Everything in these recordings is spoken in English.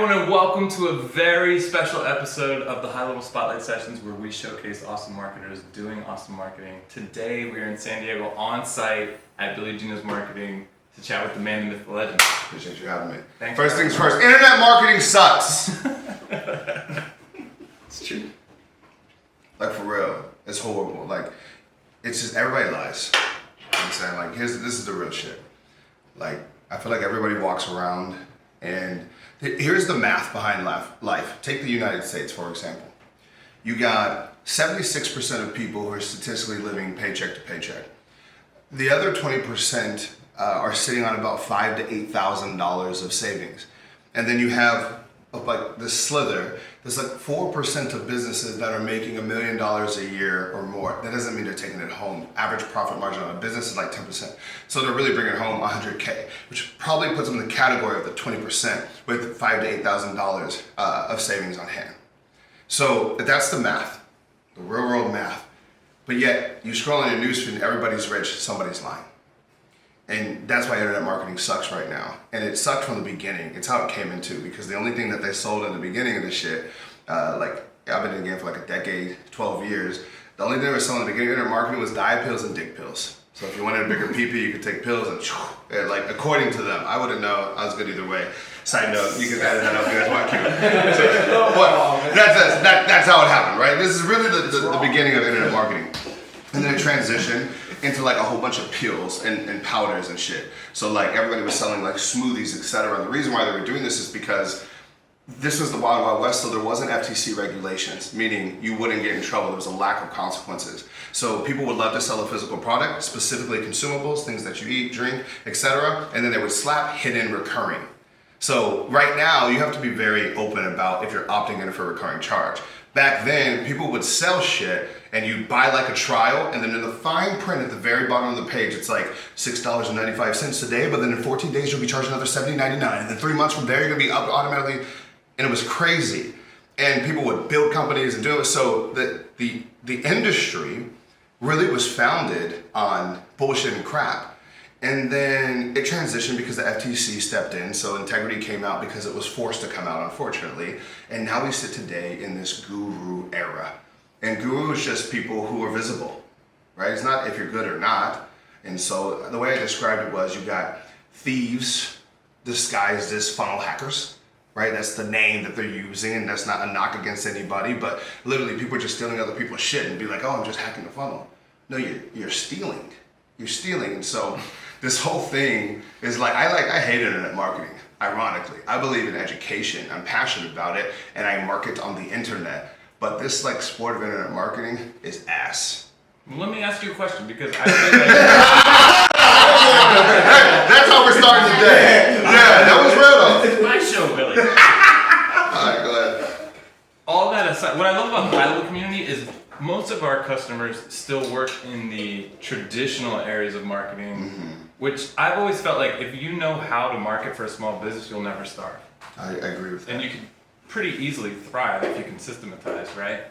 everyone, and welcome to a very special episode of the HighLevel Spotlight Sessions where we showcase awesome marketers doing awesome marketing. Today we're in San Diego on site at Billy Gino's Marketing to chat with the man, the myth, the legend. Appreciate you having me. Thanks. First things first, internet marketing sucks. It's true. Like for real, it's horrible. Like, it's just, everybody lies. You know what I'm saying? Like, this is the real shit. Like, I feel like everybody walks around and here's the math behind life. Take the United States, for example. You got 76% of people who are statistically living paycheck to paycheck. The other 20% are sitting on about $5,000 to $8,000 of savings. And then you have like the slither, there's like 4% of businesses that are making $1 million a year or more. That doesn't mean they're taking it home. Average profit margin on a business is like 10%. So they're really bringing home $100K, which probably puts them in the category of the 20% with $5,000 to $8,000 of savings on hand. So that's the math, the real world math. But yet you scroll on your newsfeed and everybody's rich, somebody's lying. And that's why internet marketing sucks right now. And it sucked from the beginning. It's how it came into, because the only thing that they sold in the beginning of this shit, like I've been in the game for like a decade, 12 years. The only thing they were selling in the beginning of internet marketing was diet pills and dick pills. So if you wanted a bigger PP, you could take pills and like according to them. I wouldn't know. I was good either way. Side note, you can edit that up if you guys want to. That's how it happened, right? This is really the beginning of internet marketing. And then it transitioned into like a whole bunch of pills and powders and shit. So like everybody was selling like smoothies, etc. And the reason why they were doing this is because this was the Wild Wild West, so there wasn't FTC regulations, meaning you wouldn't get in trouble. There was a lack of consequences. So people would love to sell a physical product, specifically consumables, things that you eat, drink, etc. And then they would slap hidden recurring. So right now you have to be very open about if you're opting in for a recurring charge. Back then, people would sell shit and you'd buy like a trial, and then in the fine print at the very bottom of the page, it's like $6.95 today, but then in 14 days, you'll be charged another $70.99. And then 3 months from there, you're gonna be up automatically. And it was crazy. And people would build companies and do it. So the industry really was founded on bullshit and crap. And then it transitioned because the FTC stepped in, so integrity came out because it was forced to come out, unfortunately. And now we sit today in this guru era. And guru is just people who are visible, right? It's not if you're good or not. And so the way I described it was you got thieves disguised as funnel hackers, right? That's the name that they're using, and that's not a knock against anybody, but literally people are just stealing other people's shit and be like, oh, I'm just hacking the funnel. No, you're stealing. You're stealing. And so this whole thing is like, I hate internet marketing, ironically. I believe in education, I'm passionate about it, and I market on the internet. But this like sport of internet marketing is ass. Well, let me ask you a question, because I feel like that's how we're starting today. Yeah, that was real though. it's my show, Billy. Alright, go ahead. All that aside, what I love about the HighLevel community is most of our customers still work in the traditional areas of marketing, which I've always felt like if you know how to market for a small business, you'll never starve. I agree with that. And you can pretty easily thrive if you can systematize, right?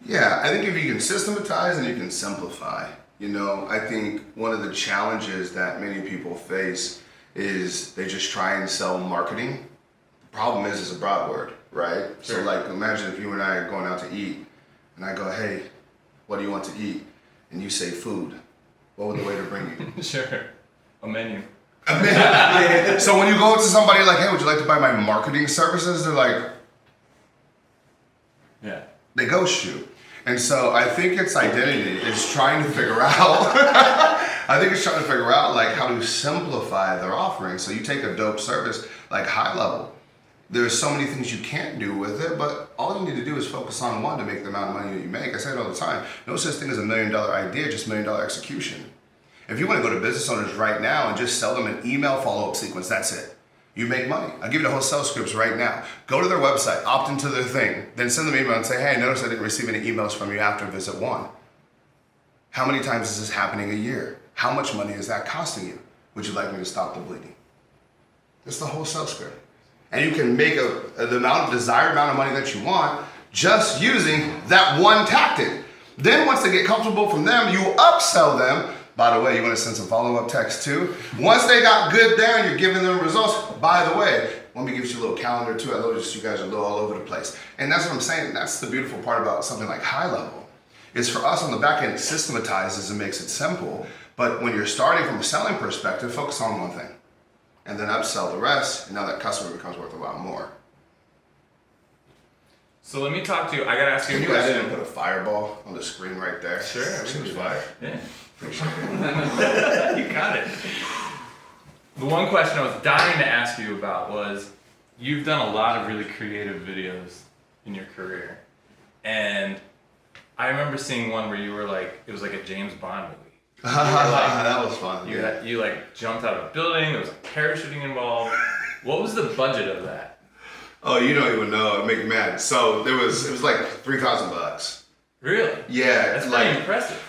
Yeah, I think if you can systematize and you can simplify, you know, I think one of the challenges that many people face is they just try and sell marketing. The problem is it's a broad word, right? Sure. So like imagine if you and I are going out to eat and I go, hey, what do you want to eat? And you say food. What would the waiter bring you? Sure. A menu. So when you go to somebody like, hey, would you like to buy my marketing services? They're like, yeah. They ghost you. And so I think it's identity is trying to figure out, like how to simplify their offering. So you take a dope service like HighLevel. There's so many things you can't do with it, but all you need to do is focus on one to make the amount of money that you make. I say it all the time. No such thing as $1 million idea, just $1 million execution. If you want to go to business owners right now and just sell them an email follow-up sequence, that's it. You make money. I'll give you the whole sales scripts right now. Go to their website, opt into their thing, then send them an email and say, hey, notice I didn't receive any emails from you after visit 1. How many times is this happening a year? How much money is that costing you? Would you like me to stop the bleeding? That's the whole sales script. And you can make the desired amount of money that you want just using that one tactic. Then once they get comfortable from them, you upsell them. By the way, you want to send some follow-up text too? Once they got good there and you're giving them results, by the way, want me to give you a little calendar too. I noticed you guys are a little all over the place. And that's what I'm saying. That's the beautiful part about something like HighLevel. Is for us on the back end, it systematizes and makes it simple. But when you're starting from a selling perspective, focus on one thing. And then upsell the rest, and now that customer becomes worth a lot more. So let me talk to you. I gotta ask you a Can you guys question. put a fireball on the screen right there? Sure, we Seems can do fire. Yeah. Appreciate it. You got it. The one question I was dying to ask you about was, you've done a lot of really creative videos in your career. And I remember seeing one where you were like, it was like a James Bond movie. That was fun. You like jumped out of a building, there was like parachuting involved. What was the budget of that? Oh, you don't even know. It'd make you mad. So it was like $3,000. Really? Yeah. That's like, pretty impressive.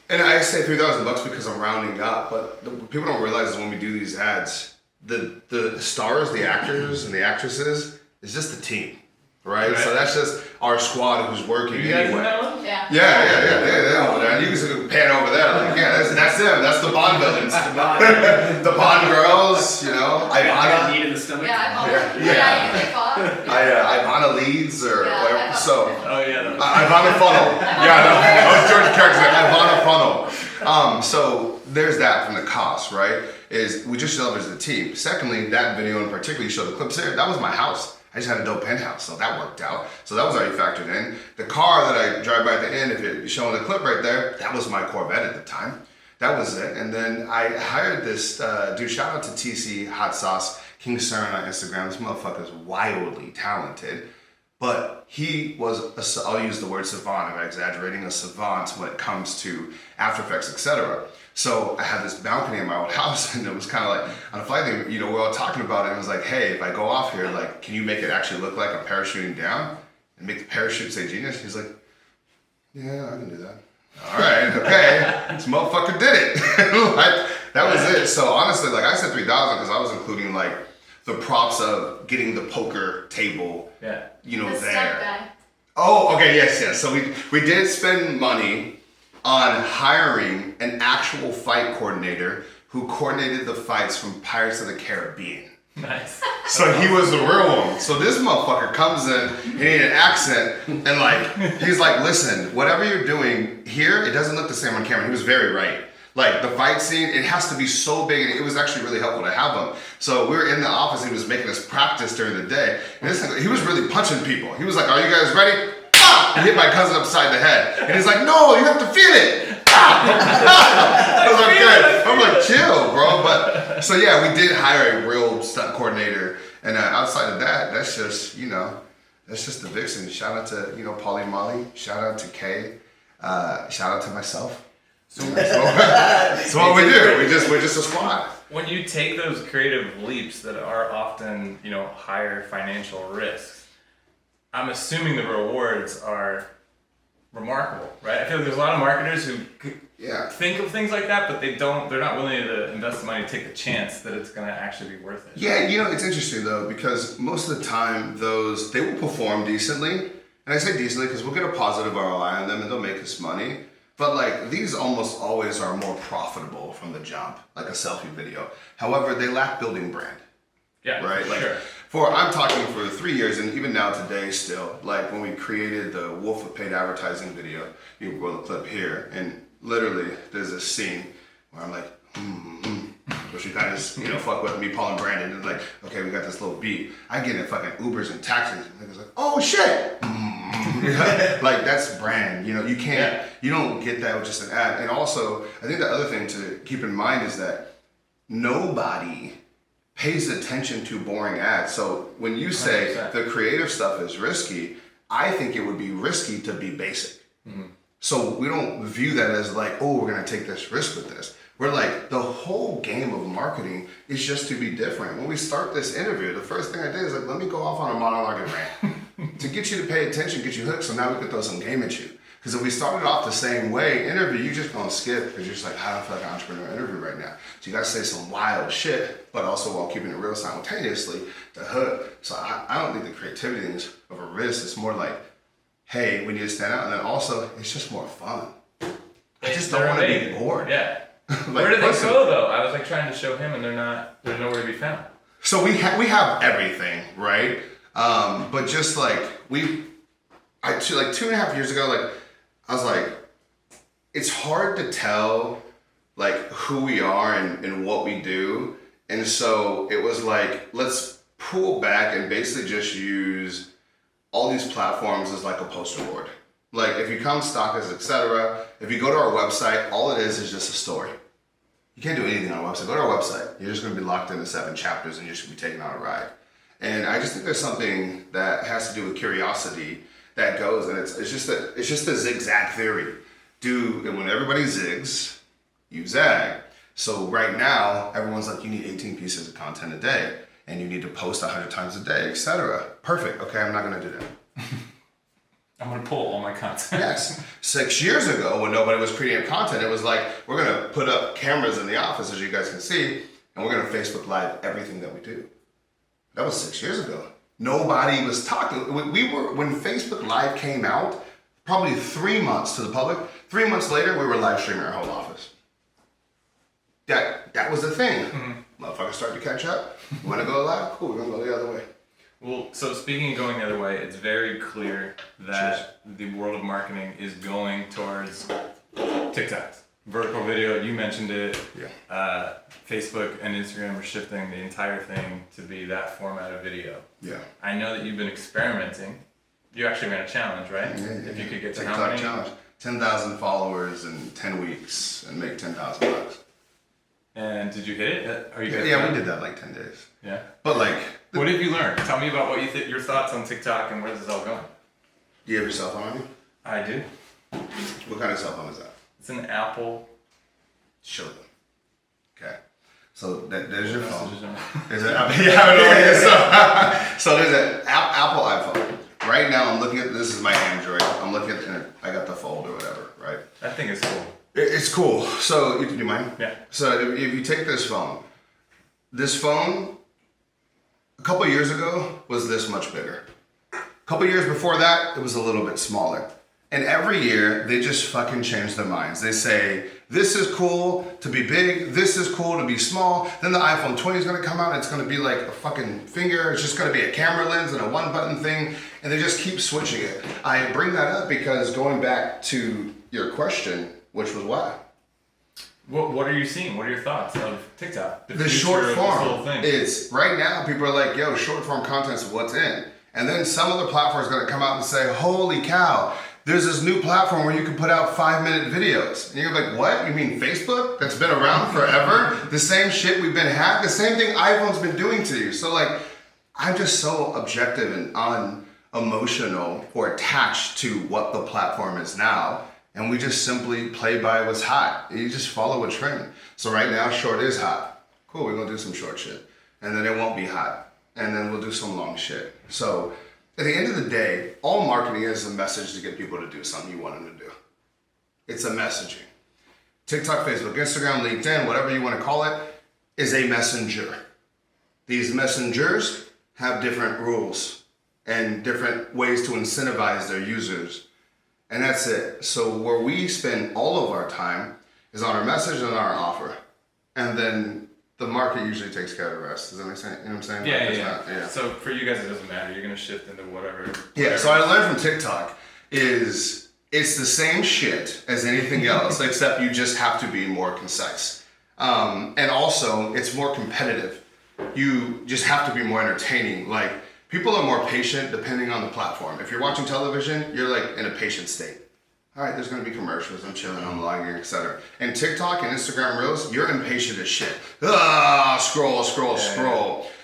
And I say $3,000 because I'm rounding up, but what people don't realize is when we do these ads, the stars, the actors, and the actresses is just the team, right? So that's just our squad who's working You guys anyway. know one? Yeah. Yeah. You can pan over there, like, yeah, that's them. That's the Bond villains. The Bond girls, you know. Ivana. Knee in the stomach. Ivana leads or Yeah, whatever. So. Oh yeah. No. Ivana Funnel. Yeah, no. That was George character. Ivana Funnel. So there's that from the cost, right? Is we just show up as a team. Secondly, that video in particular, you show the clips there, that was my house. I just had a dope penthouse, so that worked out. So that was already factored in. The car that I drive by at the end, if you're showing the clip right there, that was my Corvette at the time. That was it. And then I hired this dude, shout out to TC Hot Sauce, King Cern on Instagram. This motherfucker's wildly talented. But he was, I'll use the word savant, I'm exaggerating, a savant when it comes to After Effects, etc. So I had this balcony in my old house, and it was kind of like, on a flight thing, we're all talking about it, and it was like, hey, if I go off here, like, can you make it actually look like I'm parachuting down? And make the parachute say genius? He's like, yeah, I can do that. All right, okay, this motherfucker did it. Like, that was it. So honestly, like, I said 3,000 because I was including, like, the props of getting the poker table, Yeah. The there. stunt guy. Oh, okay, yes. So we did spend money on hiring an actual fight coordinator who coordinated the fights from Pirates of the Caribbean. Nice. So he was the real one. So this motherfucker comes in, he had an accent, and like, he's like, listen, whatever you're doing here, it doesn't look the same on camera. He was very right. Like the fight scene, it has to be so big, and it was actually really helpful to have him. So we were in the office, he was making us practice during the day. And he was really punching people. He was like, are you guys ready? He hit my cousin upside the head. And he's like, no, you have to feel it. I was like, okay. I'm like, chill, bro. But so yeah, we did hire a real stunt coordinator. And outside of that, that's just, that's just the vixen. Shout out to, Polly Molly. Shout out to Kay. Shout out to myself. So what we do, we're just a squad. When you take those creative leaps that are often, higher financial risks, I'm assuming the rewards are remarkable, right? I feel like there's a lot of marketers who think of things like that, but they're not willing to invest the money to take the chance that it's going to actually be worth it. Yeah, it's interesting though, because most of the time they will perform decently. And I say decently because we'll get a positive ROI on them and they'll make us money. But like these almost always are more profitable from the jump, like a selfie video. However, they lack building brand. Yeah, right? Sure. I'm talking for 3 years, and even now today still, like when we created the Wolf of Paid Advertising video, you can roll the clip here, and literally there's a scene where I'm like, which you kind of fuck with me, Paul and Brandon, and like, okay, we got this little beat. I get in fucking Ubers and taxis, and niggas like, oh shit! Like that's brand, you can't, you don't get that with just an ad. And also, I think the other thing to keep in mind is that nobody pays attention to boring ads. So when you say 100%. the creative stuff is risky, I think it would be risky to be basic. Mm-hmm. So we don't view that as like, oh, we're gonna take this risk with this. We're like, the whole game of marketing is just to be different. When we start this interview, the first thing I did is like, let me go off on a monologue and rant to get you to pay attention, get you hooked, so now we can throw some game at you. Because if we started off the same way, interview, you just gonna skip because you're just like, I don't feel like an entrepreneur interview right now. So you gotta say some wild shit, but also while keeping it real simultaneously to hook. So I don't think the creativity is of a risk. It's more like, hey, we need to stand out. And then also, it's just more fun. I just don't want to be bored. Yeah. Like, Where do they go though? I was like trying to show him and they're nowhere to be found. So we have everything, right? But just like like 2.5 years ago, like I was like, it's hard to tell like who we are and what we do. And so it was like, let's pull back and basically just use all these platforms as like a poster board. Like if you come stock us, etc. If you go to our website, all it is just a story. You can't do anything on our website. Go to our website. You're just going to be locked into 7 chapters and you should be taken on a ride. And I just think there's something that has to do with curiosity that goes, and it's just a zigzag theory. And when everybody zigs, you zag. So right now, everyone's like, you need 18 pieces of content a day, and you need to post 100 times a day, etc. Perfect. Okay, I'm not going to do that. I'm going to pull all my content. Yes. 6 years ago, when nobody was creating content, it was like, we're going to put up cameras in the office, as you guys can see, and we're going to Facebook Live everything that we do. That was 6 years ago. Nobody was talking. When Facebook Live came out, probably 3 months to the public. 3 months later, we were live streaming our whole office. That was the thing. Mm-hmm. Motherfuckers started to catch up. You want to go live? Cool, we're going to go the other way. Well, so speaking of going the other way, it's very clear that the world of marketing is going towards TikToks. Vertical video, you mentioned it. Yeah. Facebook and Instagram are shifting the entire thing to be that format of video. Yeah. I know that you've been experimenting. You actually ran a challenge, right? Yeah. If you could get to TikTok how many? challenge. 10,000 followers in 10 weeks and make $10,000. And did you hit it? Are you guys we did that in like 10 days. Yeah. But like, what have you learned? Tell me about what your thoughts on TikTok and where this is all going. do you have your cell phone on you? I do. What kind of cell phone is that? It's an Apple. Show them. Okay. So there's your phone. There's Is it? Yeah, so there's an Apple iPhone. Right now I'm looking at, this is my Android. I'm looking at, I got the Fold or whatever, right? That thing is cool. It's cool. So, do you mind? Yeah. So if you take this phone a couple years ago was this much bigger. A couple years before that, it was a little bit smaller. And every year, they just fucking change their minds. They say, this is cool to be big, this is cool to be small. Then the iPhone 20 is gonna come out, and it's gonna be like a fucking finger, it's just gonna be a camera lens and a 1-button thing, and they just keep switching it. I bring that up because going back to your question, which was why? What are you seeing? What are your thoughts of TikTok? The short future of form. this whole thing? It's, right now, people are like, yo, short form content's what's in. And then some other platform's gonna come out and say, holy cow, there's this new platform where you can put out 5-minute videos. And you're like, what? You mean Facebook? That's been around forever? The same shit we've been having? The same thing iPhone's been doing to you. So like, I'm just so objective and unemotional or attached to what the platform is now. And we just simply play by what's hot. You just follow a trend. So right now, short is hot. Cool, we're gonna do some short shit. And then it won't be hot. And then we'll do some long shit. So at the end of the day, all marketing is a message to get people to do something you want them to do. It's a messaging. TikTok, Facebook, Instagram, LinkedIn, whatever you want to call it, is a messenger. These messengers have different rules and different ways to incentivize their users. And that's it. So where we spend all of our time is on our message and our offer. And then the market usually takes care of the rest. Does that make sense? You know what I'm saying? Yeah. So for you guys, it doesn't matter. You're going to shift into whatever. Yeah, so I learned from TikTok is it's the same shit as anything else, except you just have to be more concise. And also, it's more competitive. You just have to be more entertaining. Like, people are more patient depending on the platform. If you're watching television, you're like in a patient state. All right, there's gonna be commercials, I'm chilling, I'm logging, etc. And TikTok and Instagram Reels, you're impatient as shit. Scroll.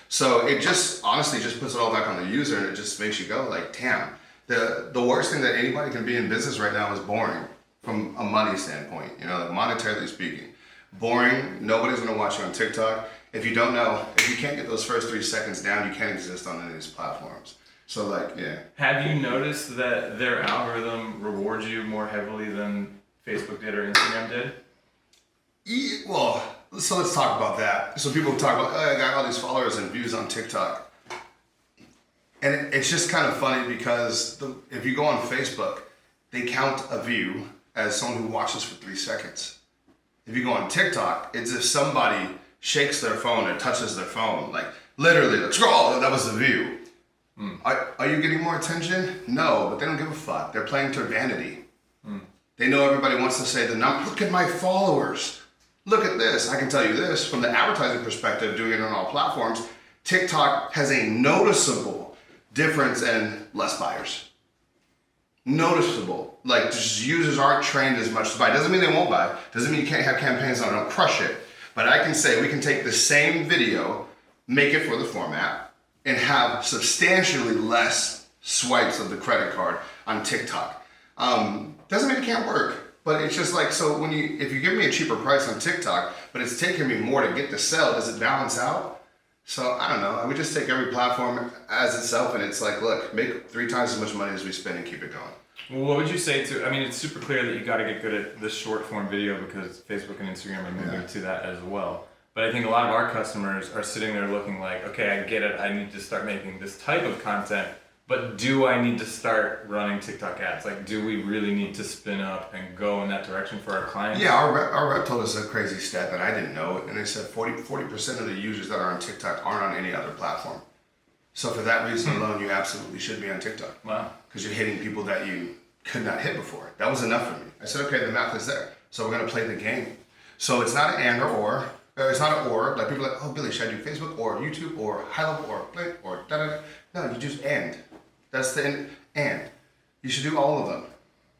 So it just, honestly, just puts it all back on the user, and it just makes you go like, damn. The worst thing that anybody can be in business right now is boring from a money standpoint, you know, like monetarily speaking. Boring, nobody's gonna watch you on TikTok. If you don't know, if you can't get those first 3 seconds down, you can't exist on any of these platforms. So like, yeah. Have you noticed that their algorithm rewards you more heavily than Facebook did or Instagram did? Well, so let's talk about that. So people talk about, oh, I got all these followers and views on TikTok. And it's just kind of funny because if you go on Facebook, they count a view as someone who watches for 3 seconds. If you go on TikTok, it's if somebody shakes their phone or touches their phone, like Literally, like, scroll, that was the view. Are you getting more attention? No, but they don't give a fuck. They're playing to vanity. They know everybody wants to say the number. Look at my followers. Look at this. I can tell you this, from the advertising perspective, doing it on all platforms, TikTok has a noticeable difference in less buyers. Noticeable. Like, just users aren't trained as much to buy. Doesn't mean they won't buy. Doesn't mean you can't have campaigns on it. Don't crush it. But I can say we can take the same video, make it for the format, and have substantially less swipes of the credit card on TikTok. Doesn't mean it can't work, but it's just like, so if you give me a cheaper price on TikTok, but it's taking me more to get the sell, does it balance out? So I don't know. I would just take every platform as itself, and it's like, look, make 3 times as much money as we spend and keep it going. Well, what would you say to, I mean, it's super clear that you got to get good at the short form video because Facebook and Instagram are moving to that as well. But I think a lot of our customers are sitting there looking like, okay, I get it. I need to start making this type of content, but do I need to start running TikTok ads? Like, do we really need to spin up and go in that direction for our clients? Yeah, our rep told us a crazy stat that I didn't know, and they said 40% of the users that are on TikTok aren't on any other platform. So for that reason alone, you absolutely should be on TikTok. Wow. Because you're hitting people that you could not hit before. That was enough for me. I said, okay, the math is there. So we're going to play the game. So it's not an and or. It's not an or. Like people are like, oh, Billy, should I do Facebook or YouTube or HighLevel or Blink or da-da-da? No, you just and. That's the end. And. You should do all of them.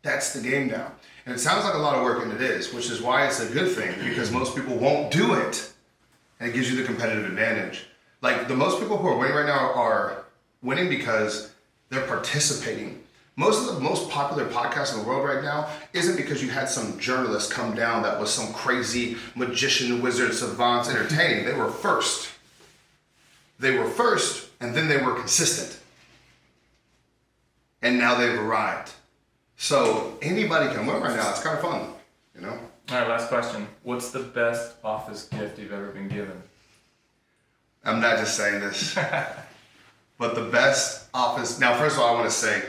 That's the game now. And it sounds like a lot of work, and it is, which is why it's a good thing, because most people won't do it. And it gives you the competitive advantage. Like, the most people who are winning right now are winning because they're participating. Most of the most popular podcasts in the world right now isn't because you had some journalist come down that was some crazy magician, wizard, savant entertaining. They were first. They were first, and then they were consistent. And now they've arrived. So anybody can win right now. It's kind of fun, you know? All right, last question. What's the best office gift you've ever been given? I'm not just saying this, but the best office. Now, first of all, I want to say,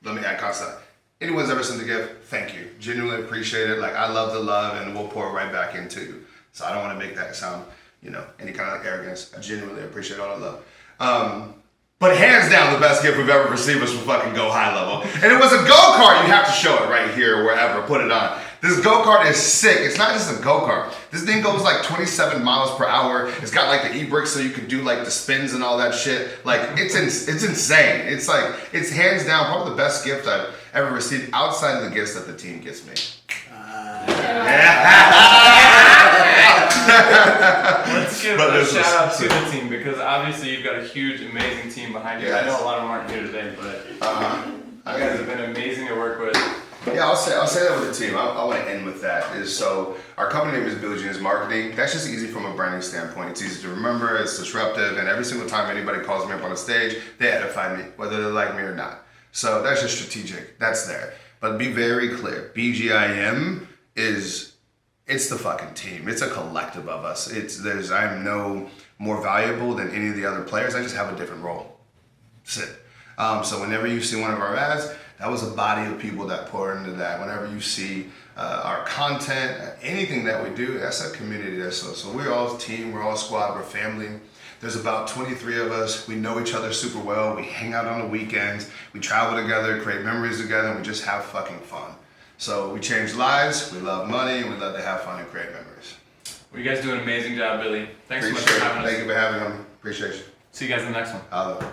let me add concept. Anyone's ever sent a gift, thank you. Genuinely appreciate it. Like, I love the love, and we'll pour it right back into you. So I don't want to make that sound, any kind of like arrogance. I genuinely appreciate all the love. But hands down, the best gift we've ever received was from fucking Go HighLevel. And it was a go-kart. You have to show it right here or wherever. Put it on. This go-kart is sick. It's not just a go-kart. This thing goes like 27 miles per hour. It's got like the e-brakes so you can do like the spins and all that shit. Like, it's insane. It's like, it's hands down probably the best gift I've ever received outside of the gifts that the team gets me. Let's give a shout out to the team, because obviously you've got a huge, amazing team behind you. Yes. I know a lot of them aren't here today, but you guys have been amazing to work with. Yeah, I'll say that with the team. I want to end with that. So our company name is Billy Genius Marketing. That's just easy from a branding standpoint. It's easy to remember, it's disruptive, and every single time anybody calls me up on a stage, they edify me, whether they like me or not. So that's just strategic. That's there. But be very clear. BGIM it's the fucking team. It's a collective of us. I'm no more valuable than any of the other players. I just have a different role. That's it. So whenever you see one of our ads, that was a body of people that poured into that. Whenever you see our content, anything that we do, that's a community there. So we're all a team, we're all a squad, we're family. There's about 23 of us. We know each other super well. We hang out on the weekends. We travel together, create memories together, and we just have fucking fun. So we change lives, we love money, and we love to have fun and create memories. Well, you guys do an amazing job, Billy. Thanks so much Appreciate for having us. Thank you for having me. Appreciate you. See you guys in the next one. I love it.